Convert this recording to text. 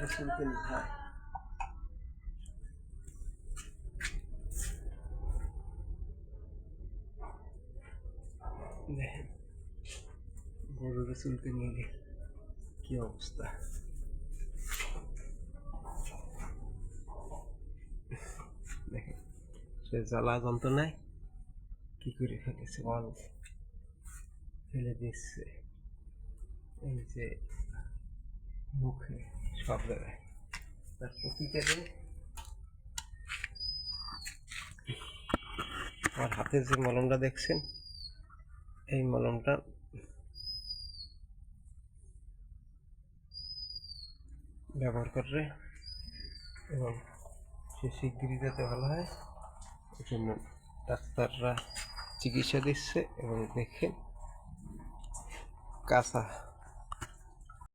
রসুলকে নিহার দেখেন বড় রসুলকে নিয়ে কি অবস্থা। দেখেন সে জ্বালা যন্ত্রণায় কি করে ফেলেছে, বল ফেলে দিচ্ছে এই যে মুখে সব জায়গায়। তার প্রতিকারে আমার হাতে যে মলমটা দেখছেন, এই মলমটা ব্যবহার করে এবং সে শিগগিরই যাতে ভালো হয় এই জন্য ডাক্তাররা চিকিৎসা দিচ্ছে। এবং দেখেন কাঁচা